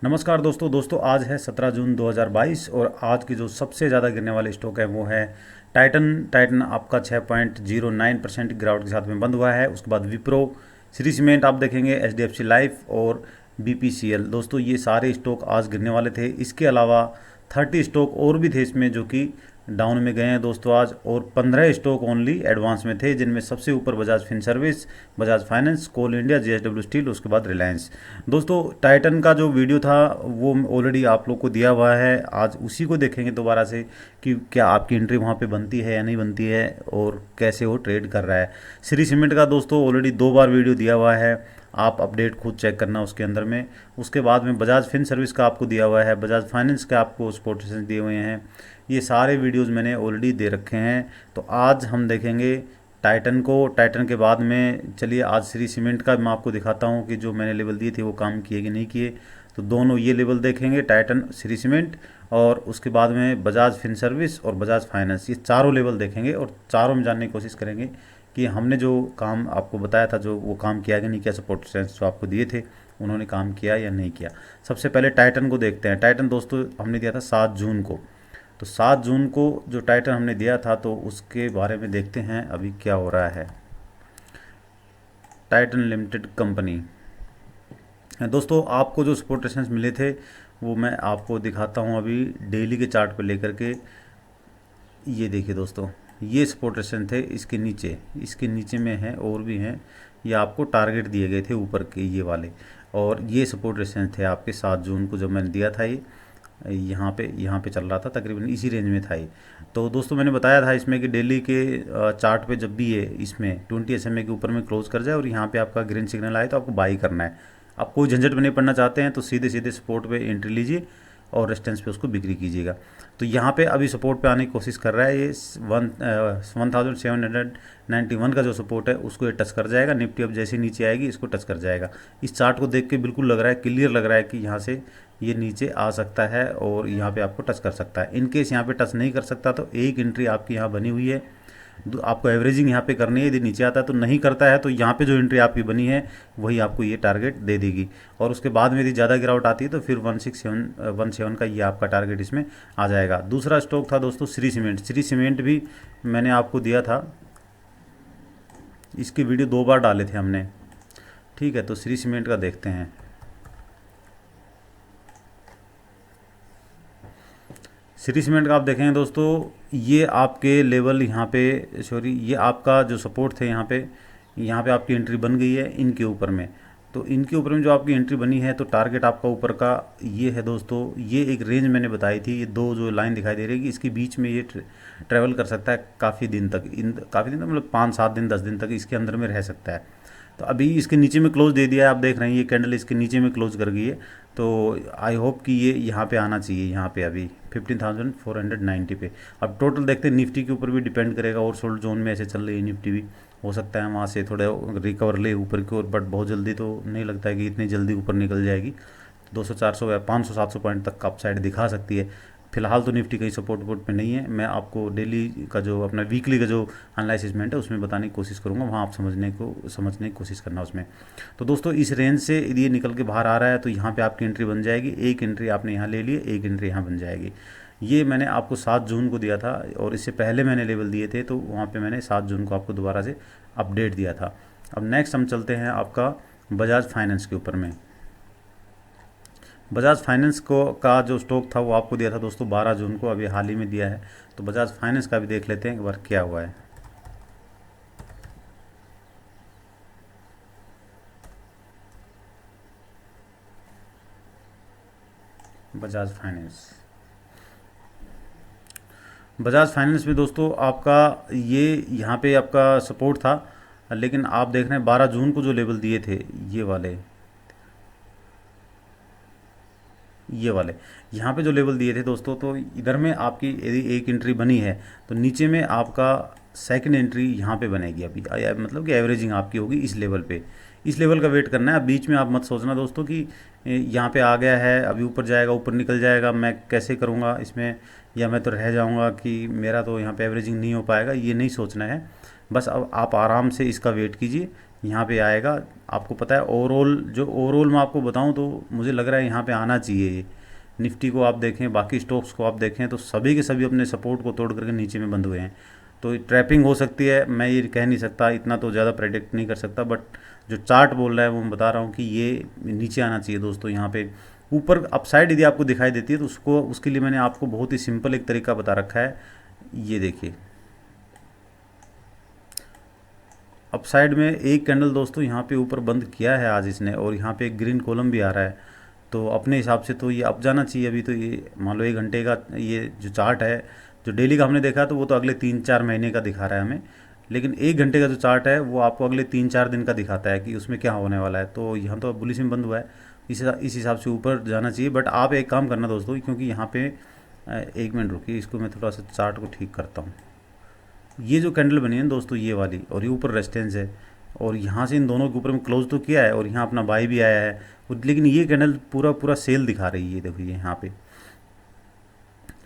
नमस्कार दोस्तों आज है 17 जून 2022 और आज की जो सबसे ज़्यादा गिरने वाले स्टॉक है वो है टाइटन आपका 6.09% गिरावट के साथ में बंद हुआ है। उसके बाद विप्रो, श्री सीमेंट आप देखेंगे, एचडीएफसी लाइफ और बीपीसीएल। दोस्तों ये सारे स्टॉक आज गिरने वाले थे। इसके अलावा 30 स्टॉक और भी थे इसमें जो कि डाउन में गए हैं दोस्तों आज, और 15 स्टॉक ओनली एडवांस में थे, जिनमें सबसे ऊपर बजाज फिनसर्विस, बजाज फाइनेंस, कोल इंडिया, जेएसडब्ल्यू स्टील, उसके बाद रिलायंस। दोस्तों टाइटन का जो वीडियो था वो ऑलरेडी आप लोग को दिया हुआ है, आज उसी को देखेंगे दोबारा से कि क्या आपकी एंट्री वहाँ पे बनती है या नहीं बनती है और कैसे वो ट्रेड कर रहा है। श्री सीमेंट का दोस्तों ऑलरेडी 2 बार वीडियो दिया हुआ है, आप अपडेट खुद चेक करना उसके अंदर में। उसके बाद में बजाज फिन सर्विस का आपको दिया हुआ है, बजाज फाइनेंस का आपको स्पोर्टेशन दिए हुए हैं। ये सारे वीडियोस मैंने ऑलरेडी दे रखे हैं। तो आज हम देखेंगे टाइटन को। टाइटन के बाद में चलिए आज श्री सीमेंट का मैं आपको दिखाता हूँ कि जो मैंने लेवल दिए थे वो काम किए कि नहीं किए। तो दोनों ये लेवल देखेंगे, टाइटन, श्री सीमेंट, और उसके बाद में बजाज फिन सर्विस और बजाज फाइनेंस, ये चारों लेवल देखेंगे और चारों में जानने की कोशिश करेंगे कि हमने जो काम आपको बताया था जो वो काम किया कि नहीं किया, सपोर्ट सेंस जो आपको दिए थे उन्होंने काम किया या नहीं किया। सबसे पहले टाइटन को देखते हैं। टाइटन दोस्तों हमने दिया था 7 जून को। तो 7 जून को जो टाइटन हमने दिया था तो उसके बारे में देखते हैं अभी क्या हो रहा है। टाइटन लिमिटेड कंपनी दोस्तों, आपको जो सपोर्ट रेजिस्टेंस मिले थे वो मैं आपको दिखाता हूँ अभी डेली के चार्ट पर लेकर के। ये देखिए दोस्तों, ये सपोर्ट रेजिस्टेंस थे, इसके नीचे में है और भी हैं। ये आपको टारगेट दिए गए थे ऊपर के ये वाले, और ये सपोर्ट रेजिस्टेंस थे आपके 7 जून को जब मैंने दिया था। ये यहाँ पे चल रहा था, तकरीबन इसी रेंज में था ये। तो दोस्तों मैंने बताया था इसमें कि डेली के चार्ट पे जब भी ये इसमें 20 SMA के ऊपर में क्लोज कर जाए और यहाँ पे आपका ग्रीन सिग्नल आए तो आपको बाई करना है। आप कोई झंझट में नहीं पड़ना चाहते हैं तो सीधे सीधे सपोर्ट पे एंट्री लीजिए और रेजिस्टेंस पे उसको बिक्री कीजिएगा। तो यहाँ पे अभी सपोर्ट पे आने की कोशिश कर रहा है। ये 1791 का जो सपोर्ट है उसको ये टच कर जाएगा। निफ्टी अब जैसे नीचे आएगी इसको टच कर जाएगा। इस चार्ट को देख के बिल्कुल लग रहा है, क्लियर लग रहा है कि यहाँ से ये नीचे आ सकता है और यहाँ पे आपको टच कर सकता है। इनकेस यहाँ पे टच नहीं कर सकता तो एक एंट्री आपकी यहाँ बनी हुई है, आपको एवरेजिंग यहाँ पे करनी है। यदि नीचे आता है तो नहीं करता है तो यहाँ पे जो एंट्री आपकी बनी है वही आपको ये टारगेट दे देगी। और उसके बाद में यदि ज़्यादा गिरावट आती है तो फिर 1617 का ये आपका टारगेट इसमें आ जाएगा। दूसरा स्टॉक था दोस्तों श्री सीमेंट। श्री सीमेंट भी मैंने आपको दिया था, इसकी वीडियो 2 बार डाले थे हमने, ठीक है। तो श्री सीमेंट का देखते हैं। श्री सीमेंट का आप देखेंगे दोस्तों, ये आपके लेवल यहाँ पे, सॉरी, ये आपका जो सपोर्ट थे यहाँ पे आपकी एंट्री बन गई है इनके ऊपर में। तो इनके ऊपर में जो आपकी एंट्री बनी है तो टारगेट आपका ऊपर का ये है दोस्तों। ये एक रेंज मैंने बताई थी, ये 2 जो लाइन दिखाई दे रही है इसके बीच में ये ट्रैवल कर सकता है काफ़ी दिन तक, काफ़ी दिन तक मतलब 5-7 दिन 10 दिन तक इसके अंदर में रह सकता है। तो अभी इसके नीचे में क्लोज दे दिया है, आप देख रहे हैं ये कैंडल इसके नीचे में क्लोज कर गई है। तो आई होप कि ये यहाँ पे आना चाहिए, यहाँ पे अभी 15,490 पे। अब टोटल देखते हैं, निफ्टी के ऊपर भी डिपेंड करेगा, और सोल्ड जोन में ऐसे चल रही है निफ्टी भी, हो सकता है वहाँ से थोड़ा रिकवर ले ऊपर की ओर, बट बहुत जल्दी तो नहीं लगता है कि इतनी जल्दी ऊपर निकल जाएगी। 200 400 या 500 700 पॉइंट तक का अपसाइड दिखा सकती है। फिलहाल तो निफ्टी कहीं सपोर्ट वोट पे नहीं है। मैं आपको डेली का जो अपना वीकली का जो एनालिसिसमेंट है उसमें बताने की कोशिश करूँगा, वहाँ आप समझने की कोशिश करना उसमें। तो दोस्तों इस रेंज से यदि ये निकल के बाहर आ रहा है तो यहाँ पे आपकी एंट्री बन जाएगी। एक एंट्री आपने यहाँ ले लिए, एक एंट्री यहाँ बन जाएगी। ये मैंने आपको 7 जून को दिया था और इससे पहले मैंने लेवल दिए थे, तो वहाँ पे मैंने 7 जून को आपको दोबारा से अपडेट दिया था। अब नेक्स्ट हम चलते हैं आपका बजाज फाइनेंस के ऊपर में। बजाज फाइनेंस को का जो स्टॉक था वो आपको दिया था दोस्तों 12 जून को, अभी हाल ही में दिया है। तो बजाज फाइनेंस का भी देख लेते हैं एक बार क्या हुआ है। बजाज फाइनेंस में दोस्तों आपका ये यहाँ पे आपका सपोर्ट था, लेकिन आप देख रहे हैं 12 जून को जो लेवल दिए थे ये वाले यहाँ पे जो लेवल दिए थे दोस्तों, तो इधर में आपकी यदि एक एंट्री बनी है तो नीचे में आपका सेकंड एंट्री यहाँ पे बनेगी अभी, मतलब कि एवरेजिंग आपकी होगी इस लेवल पे। इस लेवल का वेट करना है। अब बीच में आप मत सोचना दोस्तों कि यहाँ पे आ गया है अभी ऊपर जाएगा, ऊपर निकल जाएगा, मैं कैसे करूँगा इसमें, या मैं तो रह जाऊँगा कि मेरा तो यहाँ पे एवरेजिंग नहीं हो पाएगा, ये नहीं सोचना है। बस अब आप आराम से इसका वेट कीजिए यहाँ पे आएगा। आपको पता है ओवरऑल मैं आपको बताऊँ तो मुझे लग रहा है यहाँ पे आना चाहिए ये। निफ्टी को आप देखें, बाकी स्टॉक्स को आप देखें तो सभी के सभी अपने सपोर्ट को तोड़ करके नीचे में बंद हुए हैं। तो ट्रैपिंग हो सकती है, मैं ये कह नहीं सकता, इतना तो ज़्यादा प्रेडिक्ट नहीं कर सकता, बट जो चार्ट बोल रहा है वो मैं बता रहा हूँ कि ये नीचे आना चाहिए दोस्तों। यहाँ पे ऊपर अपसाइड यदि आपको दिखाई देती है तो उसके लिए मैंने आपको बहुत ही सिंपल एक तरीका बता रखा है। ये देखिए, अपसाइड में एक कैंडल दोस्तों यहाँ पे ऊपर बंद किया है आज इसने, और यहाँ पे एक ग्रीन कॉलम भी आ रहा है। तो अपने हिसाब से तो ये अप जाना चाहिए। अभी तो ये मान लो 1 घंटे का ये जो चार्ट है, जो डेली का हमने देखा तो वो तो अगले 3-4 महीने का दिखा रहा है हमें, लेकिन 1 घंटे का जो चार्ट है वो आपको अगले 3-4 दिन का दिखाता है कि उसमें क्या होने वाला है। तो यहाँ तो बुलिश में बंद हुआ है, इस हिसाब से ऊपर जाना चाहिए। बट आप एक काम करना दोस्तों, क्योंकि यहाँ पे 1 मिनट रुकिए, इसको मैं थोड़ा सा चार्ट को ठीक करता हूँ। ये जो कैंडल बनी है दोस्तों ये वाली, और ये ऊपर रेजिस्टेंस है, और यहाँ से इन दोनों के ऊपर में क्लोज तो किया है और यहाँ अपना बाई भी आया है, लेकिन ये कैंडल पूरा पूरा सेल दिखा रही है। देखो ये यहाँ पे,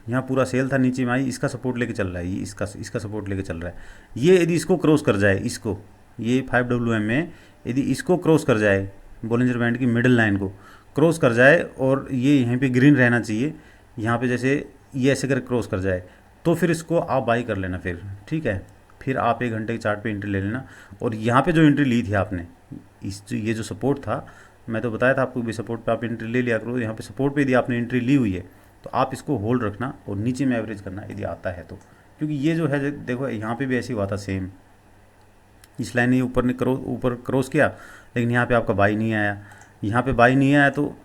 यहाँ पूरा सेल था, नीचे में आई, इसका सपोर्ट लेके चल रहा है, ये इसका सपोर्ट लेके चल रहा है। ये यदि इसको क्रॉस कर जाए, इसको ये 5WM में यदि इसको क्रॉस कर जाए, बोलिंजर बैंड की मिडिल लाइन को क्रॉस कर जाए, और ये यहाँ पे ग्रीन रहना चाहिए, यहाँ पे जैसे ये ऐसे कर क्रॉस कर जाए, तो फिर इसको आप बाई कर लेना फिर, ठीक है। फिर आप 1 घंटे के चार्ट पे एंट्री ले लेना। और यहाँ पे जो एंट्री ली थी आपने, ये जो सपोर्ट था, मैं तो बताया था आपको भी सपोर्ट पे आप एंट्री ले लिया करो। यहाँ पे सपोर्ट पे यदि आपने एंट्री ली हुई है तो आप इसको होल्ड रखना और नीचे में एवरेज करना यदि आता है तो, क्योंकि ये जो है देखो यहाँ पे भी ऐसी हुआ था सेम, इस लाइन ने ऊपर क्रॉस किया, लेकिन यहाँ पे आपका बाई नहीं आया, यहाँ पे बाई नहीं आया, तो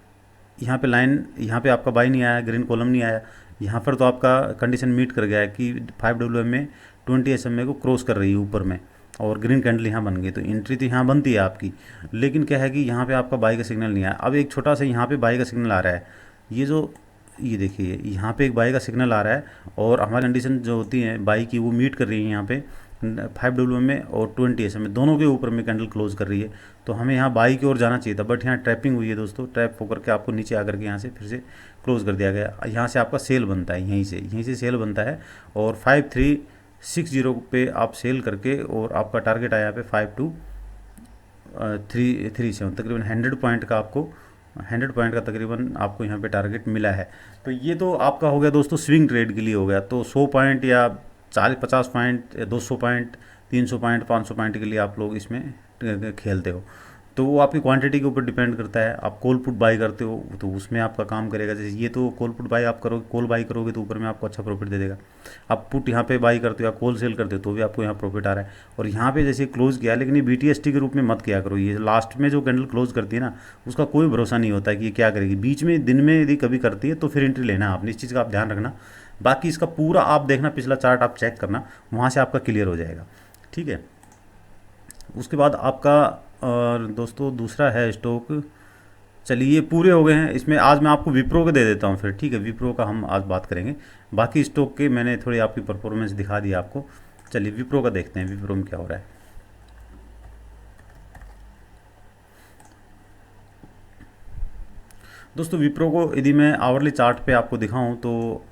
यहाँ पे लाइन, यहाँ पे आपका बाई नहीं आया, ग्रीन कॉलम नहीं आया, यहाँ पर तो आपका कंडीशन मीट कर गया है कि 5WM में 20 SMA को क्रॉस कर रही है ऊपर में, और ग्रीन कैंडल यहाँ बन गई, तो एंट्री तो यहाँ बनती है आपकी। लेकिन क्या है कि यहाँ पे आपका बाई का सिग्नल नहीं आया। अब एक छोटा सा यहाँ पे बाई का सिग्नल आ रहा है, ये देखिए यहाँ पे एक बाई का सिग्नल आ रहा है, और हमारी कंडीशन जो होती है बाई की वो मीट कर रही है यहाँ पे 5WM में और 20 SMA दोनों के ऊपर में कैंडल क्लोज कर रही है। तो हमें यहाँ बाई की ओर जाना चाहिए था, बट यहाँ ट्रैपिंग हुई है दोस्तों, ट्रैप होकर के आपको नीचे आकर के यहाँ से फिर से क्लोज कर दिया गया। यहाँ से आपका सेल बनता है, यहीं से सेल बनता है, और 5360 पे आप सेल करके, और आपका टारगेट आया पे 5237, तकरीबन 100 पॉइंट का तकरीबन आपको यहाँ पे टारगेट मिला है। तो ये तो आपका हो गया दोस्तों स्विंग ट्रेड के लिए हो गया। तो 100 पॉइंट या 40-50 पॉइंट या 200 पॉइंट, 300 पॉइंट, 500 पॉइंट के लिए आप लोग इसमें खेलते हो, तो वो आपकी क्वांटिटी के ऊपर डिपेंड करता है। आप कॉल पुट बाई करते हो तो उसमें आपका काम करेगा। जैसे ये तो कॉल पुट बाई आप करोगे, कॉल बाई करोगे तो ऊपर में आपको अच्छा प्रॉफिट दे देगा। आप पुट यहाँ पे बाई करते हो या कॉल सेल करते हो तो भी आपको यहाँ प्रॉफिट आ रहा है। और यहाँ पे जैसे क्लोज किया, लेकिन ये BTST के रूप में मत किया करो। ये लास्ट में जो कैंडल क्लोज करती है ना, उसका कोई भरोसा नहीं होता कि ये क्या करेगी। बीच में दिन में यदि कभी करती है तो फिर एंट्री लेना आपने, इस चीज़ का आप ध्यान रखना। बाकी इसका पूरा आप देखना, पिछला चार्ट आप चेक करना, वहाँ से आपका क्लियर हो जाएगा, ठीक है। उसके बाद आपका और दोस्तों दूसरा है स्टॉक। चलिए ये पूरे हो गए हैं। इसमें आज मैं आपको विप्रो के दे देता हूँ फिर, ठीक है। विप्रो का हम आज बात करेंगे, बाकी स्टॉक के मैंने थोड़ी आपकी परफॉर्मेंस दिखा दी आपको। चलिए विप्रो का देखते हैं, विप्रो में क्या हो रहा है। दोस्तों विप्रो को यदि मैं आवरली चार्ट पे आपको दिखाऊं तो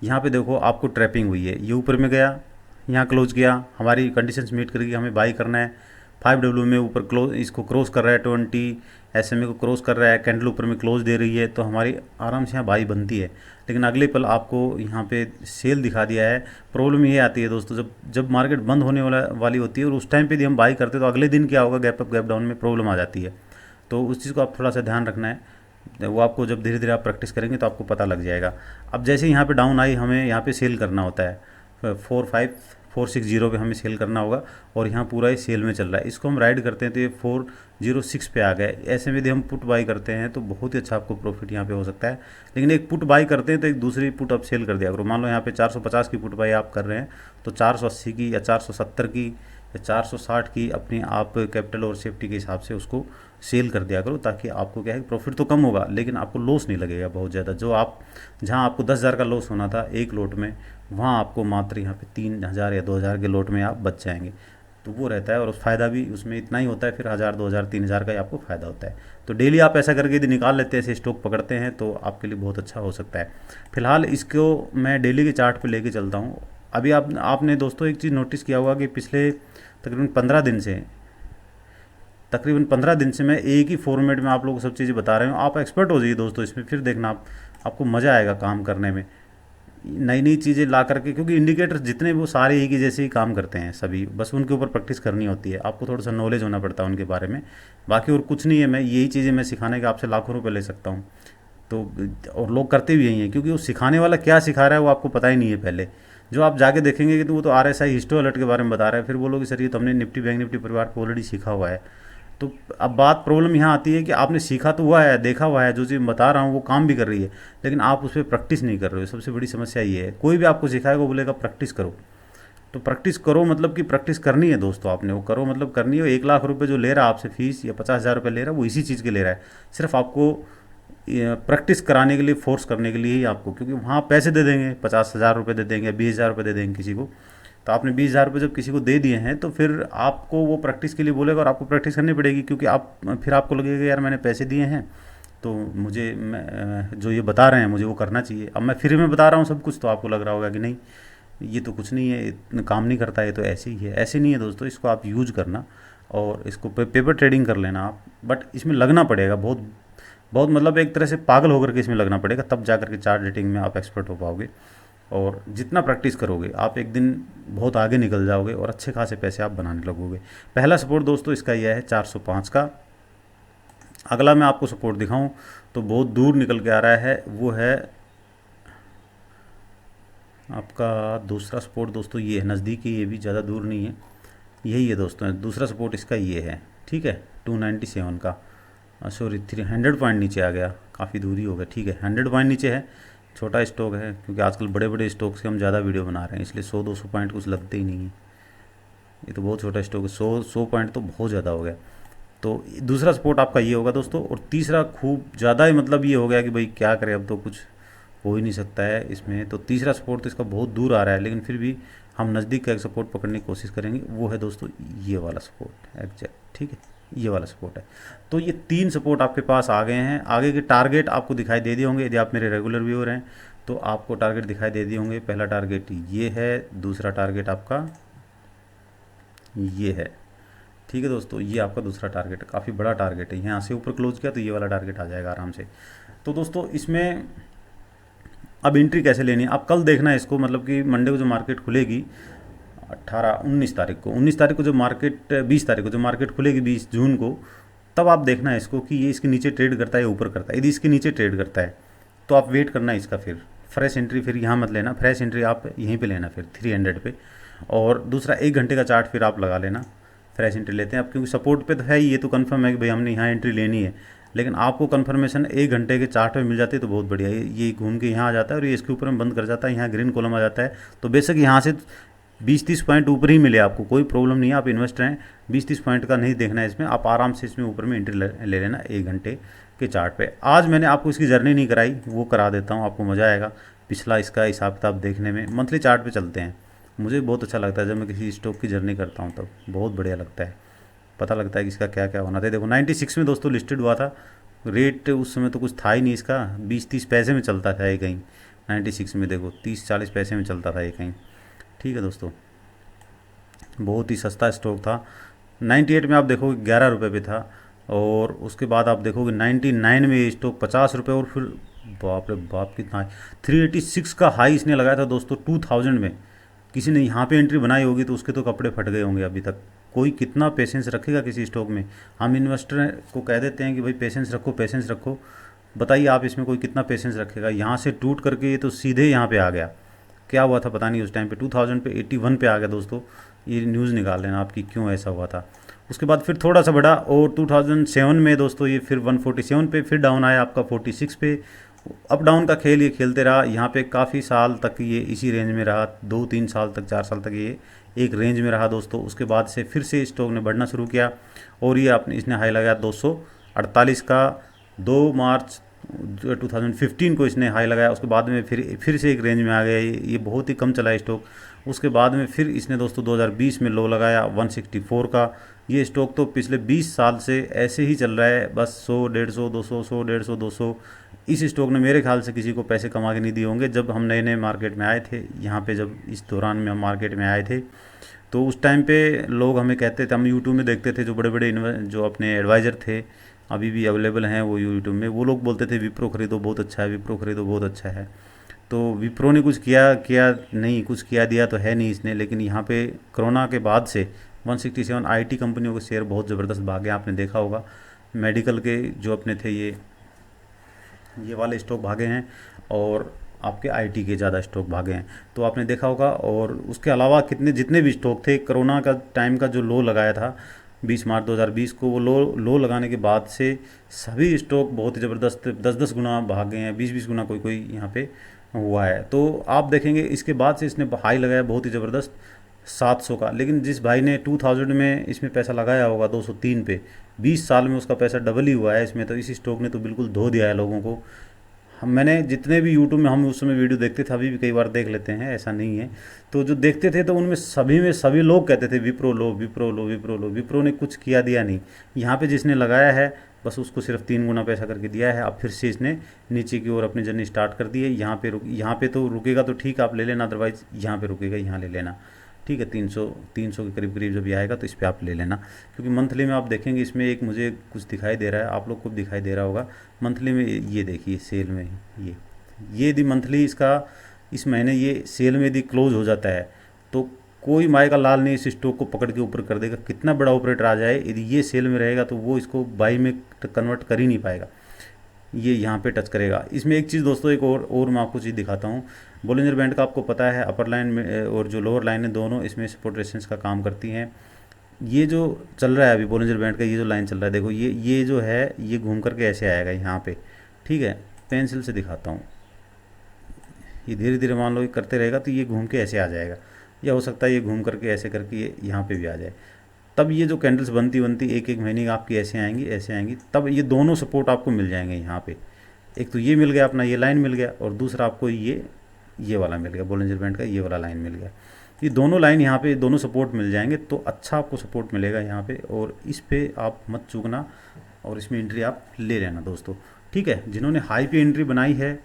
यहाँ पे देखो आपको ट्रैपिंग हुई है, ये ऊपर में गया, यहाँ क्लोज किया, हमारी कंडीशंस मीट करके हमें बाई करना है। 5W में ऊपर क्लोज, इसको क्रॉस कर रहा है, 20 SMA को क्रॉस कर रहा है, कैंडल ऊपर में क्लोज दे रही है, तो हमारी आराम से यहाँ बाई बनती है। लेकिन अगले पल आपको यहाँ पे सेल दिखा दिया है। प्रॉब्लम ये आती है दोस्तों, जब मार्केट बंद होने वाली होती है और उस टाइम पे यदि हम बाई करते हैं तो अगले दिन क्या होगा, गैप अप गैप डाउन में प्रॉब्लम आ जाती है। तो उस चीज़ को आप थोड़ा सा ध्यान रखना है, वो आपको जब धीरे धीरे आप प्रैक्टिस करेंगे तो आपको पता लग जाएगा। अब जैसे यहाँ पे डाउन आई, हमें यहाँ पे सेल करना होता है, 45460 पे हमें सेल करना होगा, और यहाँ पूरा ही सेल में चल रहा है। इसको हम राइड करते हैं तो ये 406 पे आ गए। ऐसे में यदि हम पुट बाई करते हैं तो बहुत ही अच्छा आपको प्रॉफिट यहाँ पे हो सकता है। लेकिन एक पुट बाई करते हैं तो एक दूसरी पुट आप सेल कर दिया करो। मान लो यहाँ पे 450 की पुट बाई आप कर रहे हैं, तो 480 की या 470 की या 460 की अपनी आप कैपिटल और सेफ्टी के हिसाब से उसको सेल कर दिया करो, ताकि आपको क्या है प्रॉफिट तो कम होगा लेकिन आपको लॉस नहीं लगेगा बहुत ज़्यादा। जहाँ आपको 10,000 का लॉस होना था एक लोट में, वहाँ आपको मात्र यहाँ पे 3,000 या 2,000 के लोट में आप बच जाएंगे। तो वो रहता है, और फ़ायदा भी उसमें इतना ही होता है, फिर 1,000 2,000 3,000 का ही आपको फ़ायदा होता है। तो डेली आप ऐसा करके यदि निकाल लेते हैं, ऐसे स्टॉक पकड़ते हैं तो आपके लिए बहुत अच्छा हो सकता है। फिलहाल इसको मैं डेली के चार्ट पर लेके चलता हूँ। अभी आपने दोस्तों एक चीज़ नोटिस किया होगा कि पिछले तकरीबन 15 दिन से तकरीबन 15 दिन से मैं एक ही फॉर्मेट में आप लोगों को सब चीज़ें बता रहे हूँ। आप एक्सपर्ट हो जाइए दोस्तों इसमें, फिर देखना आपको मज़ा आएगा काम करने में, नई नई चीज़ें ला करके, क्योंकि इंडिकेटर्स जितने वो सारे एक ही जैसे ही काम करते हैं सभी, बस उनके ऊपर प्रैक्टिस करनी होती है, आपको थोड़ा सा नॉलेज होना पड़ता है उनके बारे में, बाकी और कुछ नहीं है। मैं यही चीज़ें मैं सिखाने के आपसे लाखों रुपए ले सकता हूँ। तो और लोग करते भी यही हैं, क्योंकि वो सिखाने वाला क्या सिखा रहा है वो आपको पता ही नहीं है पहले। जो आप जाके देखेंगे कि तो वो तो RSI हिस्टो अलर्ट के बारे में बता रहा है, फिर बोलोगे सर ये तो हमने निफ्टी बैंक निफ्टी परिवार को ऑलरेडी सीखा हुआ है। तो अब बात प्रॉब्लम यहाँ आती है कि आपने सीखा तो हुआ है, देखा हुआ है, जो चीज़ बता रहा हूँ वो काम भी कर रही है, लेकिन आप उस पर प्रैक्टिस नहीं कर रहे हो। सबसे बड़ी समस्या ये है। कोई भी आपको सिखाएगा वो बोलेगा प्रैक्टिस करो, तो प्रैक्टिस करो मतलब कि प्रैक्टिस करनी है दोस्तों आपने, वो करो मतलब करनी है। 1 लाख रुपए जो ले रहा है आपसे फीस, या 50,000 रुपये ले रहा है, वो इसी चीज़ के ले रहा है, सिर्फ आपको प्रैक्टिस कराने के लिए, फोर्स करने के लिए ही आपको, क्योंकि वहाँ पैसे दे देंगे, 50,000 रुपये दे देंगे, 20,000 रुपये दे देंगे किसी को। तो आपने 20,000 रुपये जब किसी को दे दिए हैं तो फिर आपको वो प्रैक्टिस के लिए बोलेगा और आपको प्रैक्टिस करनी पड़ेगी, क्योंकि आप फिर आपको लगेगा यार मैंने पैसे दिए हैं तो मुझे जो ये बता रहे हैं मुझे वो करना चाहिए। अब मैं फ्री में बता रहा हूँ सब कुछ, तो आपको लग रहा होगा कि नहीं ये तो कुछ नहीं है, इतना काम नहीं करता है, तो ऐसे ही है। ऐसे नहीं है दोस्तों, इसको आप यूज करना और इसको पेपर ट्रेडिंग कर लेना आप, बट इसमें लगना पड़ेगा बहुत बहुत, मतलब एक तरह से पागल होकर के इसमें लगना पड़ेगा, तब जा करके चार्ट रेटिंग में आप एक्सपर्ट हो पाओगे। और जितना प्रैक्टिस करोगे आप एक दिन बहुत आगे निकल जाओगे और अच्छे खासे पैसे आप बनाने लगोगे। पहला सपोर्ट दोस्तों इसका यह है 405 का। अगला मैं आपको सपोर्ट दिखाऊं तो बहुत दूर निकल के आ रहा है, वो है आपका दूसरा सपोर्ट दोस्तों, ये है नज़दीक ही, ये भी ज़्यादा दूर नहीं है, यही है दोस्तों दूसरा सपोर्ट इसका ये है, ठीक है 297 का, सॉरी 300 पॉइंट नीचे आ गया, काफ़ी दूरी हो गया, ठीक है 100 पॉइंट नीचे है। छोटा स्टॉक है, क्योंकि आजकल बड़े बड़े स्टॉक से हम ज़्यादा वीडियो बना रहे हैं, इसलिए 100-200 पॉइंट कुछ लगते ही नहीं है, ये तो बहुत छोटा स्टॉक है, 100 पॉइंट तो बहुत ज़्यादा हो गया। तो दूसरा सपोर्ट आपका ये होगा दोस्तों, और तीसरा खूब ज़्यादा ही मतलब ये हो गया कि भाई क्या करें, अब तो कुछ हो ही नहीं सकता है इसमें। तो तीसरा सपोर्ट तो इसका बहुत दूर आ रहा है, लेकिन फिर भी हम नज़दीक का एक सपोर्ट पकड़ने की कोशिश करेंगे, वो है दोस्तों ये वाला सपोर्ट एग्जैक्ट, ठीक है ये वाला सपोर्ट है। तो ये 3 सपोर्ट आपके पास आ गए हैं। आगे के टारगेट आपको दिखाई दे दिए होंगे, यदि आप मेरे रेगुलर व्यूअर हैं तो आपको टारगेट दिखाई दे दिए होंगे। पहला टारगेट ये है, दूसरा टारगेट आपका ये है, ठीक है दोस्तों, ये आपका दूसरा टारगेट काफ़ी बड़ा टारगेट है, यहाँ से ऊपर क्लोज किया तो ये वाला टारगेट आ जाएगा आराम से। तो दोस्तों इसमें अब एंट्री कैसे लेनी है, आप कल देखना है इसको, मतलब कि मंडे को जो मार्केट खुलेगी 19 तारीख को, 19 तारीख को जो मार्केट, 20 तारीख को जो मार्केट खुलेगी 20 जून को, तब आप देखना है इसको कि ये इसके नीचे ट्रेड करता है या ऊपर करता है। यदि इसके नीचे ट्रेड करता है तो आप वेट करना है इसका, फिर फ्रेश एंट्री फिर यहाँ मत लेना, फ्रेश एंट्री आप यहीं पे लेना फिर 300 पे। और दूसरा 1 घंटे का चार्ट फिर आप लगा लेना, फ्रेश एंट्री लेते हैं आप, क्योंकि सपोर्ट पे तो है ही, ये तो कंफर्म है कि भाई हमने यहाँ एंट्री लेनी है, लेकिन आपको कंफर्मेशन 1 घंटे के चार्ट में मिल जाती है तो बहुत बढ़िया। ये घूम के यहाँ आ जाता है और ये इसके ऊपर में बंद कर जाता है, यहाँ ग्रीन कॉलम आ जाता है, तो बेशक यहाँ से 20-30 पॉइंट ऊपर ही मिले आपको, कोई प्रॉब्लम नहीं है, आप इन्वेस्टर हैं, 20-30 पॉइंट का नहीं देखना है इसमें, आप आराम से इसमें ऊपर में एंट्री ले लेना 1 घंटे के चार्ट पे। आज मैंने आपको इसकी जर्नी नहीं कराई, वो करा देता हूँ, आपको मज़ा आएगा पिछला इसका हिसाब किताब देखने में। मंथली चार्ट पे चलते हैं, मुझे बहुत अच्छा लगता है जब मैं किसी स्टॉक की जर्नी करता हूँ, तब बहुत बढ़िया लगता है, पता लगता है कि इसका क्या क्या होना था। देखो 96 में दोस्तों लिस्टेड हुआ था, रेट उस समय तो कुछ था ही नहीं इसका, 20-30 पैसे में चलता था ये कहीं, 96 में देखो 30-40 पैसे में चलता था ये कहीं, ठीक है दोस्तों, बहुत ही सस्ता स्टॉक था। 98 में आप देखोगे 11 रुपये पे था, और उसके बाद आप देखोगे 99 में ये स्टॉक 50 रुपये, और फिर बाप रे बाप कितना 386 का हाई इसने लगाया था दोस्तों 2000 में। किसी ने यहाँ पे एंट्री बनाई होगी तो उसके तो कपड़े फट गए होंगे अभी तक। कोई कितना पेशेंस रखेगा किसी स्टॉक में, हम इन्वेस्टर को कह देते हैं कि भाई पेशेंस रखो पेशेंस रखो, बताइए आप इसमें कोई कितना पेशेंस रखेगा। यहाँ से टूट करके ये तो सीधे यहाँ पे आ गया, क्या हुआ था पता नहीं उस टाइम पे, 2000 पे 81 पे आ गया दोस्तों, ये न्यूज़ निकाल लेना आपकी क्यों ऐसा हुआ था। उसके बाद फिर थोड़ा सा बढ़ा, और 2007 में दोस्तों ये फिर 147 पे फिर डाउन आया आपका 46 पे। अप डाउन का खेल ये खेलते रहा, यहाँ पे काफ़ी साल तक ये इसी रेंज में रहा, 2-3 साल तक 4 साल तक ये एक रेंज में रहा दोस्तों। उसके बाद से फिर से स्टॉक ने बढ़ना शुरू किया, और ये आपने इसने हाई लगाया 248 का, 2 मार्च 2015 को इसने हाई लगाया। उसके बाद में फिर से एक रेंज में आ गया, ये बहुत ही कम चला स्टॉक। उसके बाद में फिर इसने दोस्तों 2020 में लो लगाया 164 का, ये स्टॉक तो पिछले 20 साल से ऐसे ही चल रहा है, बस 100, 150, 200, 100, 150, 200। इस स्टॉक ने मेरे ख्याल से किसी को पैसे कमा के नहीं दिए होंगे। जब हम नए नए मार्केट में आए थे यहाँ पे, जब इस दौरान में हम मार्केट में आए थे, तो उस टाइम पे लोग हमें कहते थे, हम यूट्यूब में देखते थे, जो बड़े बड़े जो अपने एडवाइज़र थे, अभी भी अवेलेबल हैं वो यूट्यूब में, वो लोग बोलते थे विप्रो खरीदो बहुत अच्छा है, विप्रो खरीदो बहुत अच्छा है। तो विप्रो ने कुछ किया किया नहीं, कुछ किया दिया तो है नहीं इसने। लेकिन यहाँ पे कोरोना के बाद से 167 आईटी कंपनियों के शेयर बहुत ज़बरदस्त भागे, आपने देखा होगा। मेडिकल के जो अपने थे ये वाले स्टॉक भागे हैं, और आपके आईटी के ज़्यादा स्टॉक भागे हैं, तो आपने देखा होगा। और उसके अलावा जितने भी स्टॉक थे, कोरोना का टाइम का जो लो लगाया था 20 मार्च 2020 को, वो लो लगाने के बाद से सभी स्टॉक बहुत ही ज़बरदस्त 10-10 गुना भागे हैं, 20-20 गुना कोई कोई यहाँ पे हुआ है। तो आप देखेंगे इसके बाद से इसने हाई लगाया बहुत ही ज़बरदस्त 700 का। लेकिन जिस भाई ने 2000 में इसमें पैसा लगाया होगा 203 पे, 20 साल में उसका पैसा डबल ही हुआ है इसमें। तो इस स्टॉक ने तो बिल्कुल धो दिया है लोगों को। मैंने जितने भी यूट्यूब में हम उस समय वीडियो देखते थे, अभी भी कई बार देख लेते हैं, ऐसा नहीं है। तो जो देखते थे तो उनमें सभी लोग कहते थे विप्रो लो, विप्रो लो, विप्रो लो। विप्रो ने कुछ किया दिया नहीं। यहाँ पे जिसने लगाया है बस उसको सिर्फ 3 गुना पैसा करके दिया है। अब फिर से इसने नीचे की ओर अपनी जर्नी स्टार्ट कर दी है। यहाँ पे तो रुकेगा तो ठीक, आप ले लेना, अदरवाइज़ यहाँ पे रुकेगा, यहाँ ले लेना, ठीक है। 300 के करीब करीब जब ये आएगा तो इस पर आप ले लेना। क्योंकि मंथली में आप देखेंगे इसमें एक मुझे कुछ दिखाई दे रहा है, आप लोग को भी दिखाई दे रहा होगा मंथली में। ये देखिए सेल में ये यदि मंथली इसका इस महीने ये सेल में यदि क्लोज हो जाता है तो कोई माय का लाल नहीं इस स्टॉक को पकड़ के ऊपर कर देगा। कितना बड़ा ऑपरेटर आ जाए, यदि ये सेल में रहेगा तो वो इसको बाई में कन्वर्ट कर ही नहीं पाएगा, ये यहाँ पे टच करेगा। इसमें एक चीज़ दोस्तों, एक और मैं आपको चीज़ दिखाता हूँ। बोलिंजर बैंड का आपको पता है, अपर लाइन में और जो लोअर लाइन है दोनों इसमें सपोर्ट रेजिस्टेंस का काम करती हैं। ये जो चल रहा है अभी बोलिंजर बैंड का, ये जो लाइन चल रहा है, देखो ये जो है ये घूम करके ऐसे आएगा यहाँ पे, ठीक है। पेंसिल से दिखाता हूँ, ये धीरे धीरे मान लो ये करते रहेगा तो ये घूम के ऐसे आ जाएगा, या हो सकता है ये घूम करके ऐसे करके ये यहाँ पे भी आ जाए। तब ये जो कैंडल्स बनती एक एक महीने आपकी ऐसे आएंगी, तब ये दोनों सपोर्ट आपको मिल जाएंगे यहाँ पे। एक तो ये मिल गया अपना, ये लाइन मिल गया, और दूसरा आपको ये वाला मिल गया, बोलिंजर बैंड का ये वाला लाइन मिल गया। ये दोनों लाइन यहाँ पे दोनों सपोर्ट मिल जाएंगे तो अच्छा आपको सपोर्ट मिलेगा यहाँ पे, और इस पे आप मत चूकना, और इसमें एंट्री आप ले लेना दोस्तों, ठीक है। जिन्होंने हाई पे एंट्री बनाई है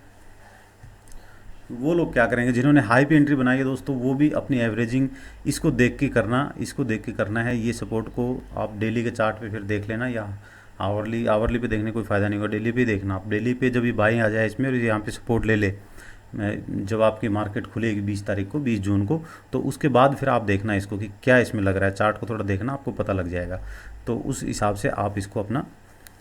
वो लोग क्या करेंगे, जिन्होंने हाई पे एंट्री बनाई है दोस्तों, वो भी अपनी एवरेजिंग इसको देख के करना है। ये सपोर्ट को आप डेली के चार्ट पे फिर देख लेना, या आवरली पे देखने कोई फ़ायदा नहीं होगा, डेली पे देखना। आप डेली पे जब ये बाई आ जाए इसमें और यहाँ पे सपोर्ट ले ले, जब आपकी मार्केट खुलेगी 20 तारीख को, 20 जून को, तो उसके बाद फिर आप देखना इसको कि क्या इसमें लग रहा है। चार्ट को थोड़ा देखना, आपको पता लग जाएगा। तो उस हिसाब से आप इसको अपना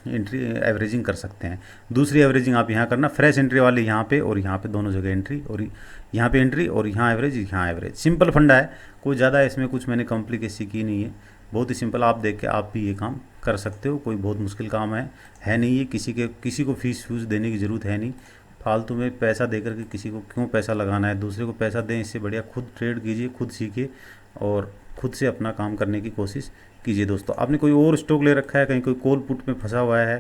एंट्री एवरेजिंग कर सकते हैं। दूसरी एवरेजिंग आप यहाँ करना, फ्रेश एंट्री वाली यहाँ पे और यहाँ पे दोनों जगह एंट्री, और यहाँ पे एंट्री और यहाँ एवरेज। सिंपल फंडा है, कोई ज़्यादा इसमें कुछ मैंने कॉम्प्लिकेसी की नहीं है, बहुत ही सिंपल। आप देख के आप भी ये काम कर सकते हो, कोई बहुत मुश्किल काम है नहीं ये। किसी को फीस देने की ज़रूरत है नहीं। फालतू में पैसा दे करके किसी को क्यों पैसा लगाना है, दूसरे को पैसा दें, इससे बढ़िया खुद ट्रेड कीजिए, खुद सीखिए और खुद से अपना काम करने की कोशिश कीजिए दोस्तों। आपने कोई और स्टॉक ले रखा है, कहीं कोई कॉल पुट में फंसा हुआ है,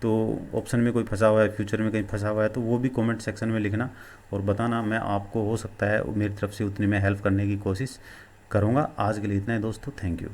तो ऑप्शन में कोई फंसा हुआ है, फ्यूचर में कहीं फंसा हुआ है, तो वो भी कमेंट सेक्शन में लिखना और बताना। मैं आपको हो सकता है मेरी तरफ से उतनी मैं हेल्प करने की कोशिश करूँगा। आज के लिए इतना ही दोस्तों, थैंक यू।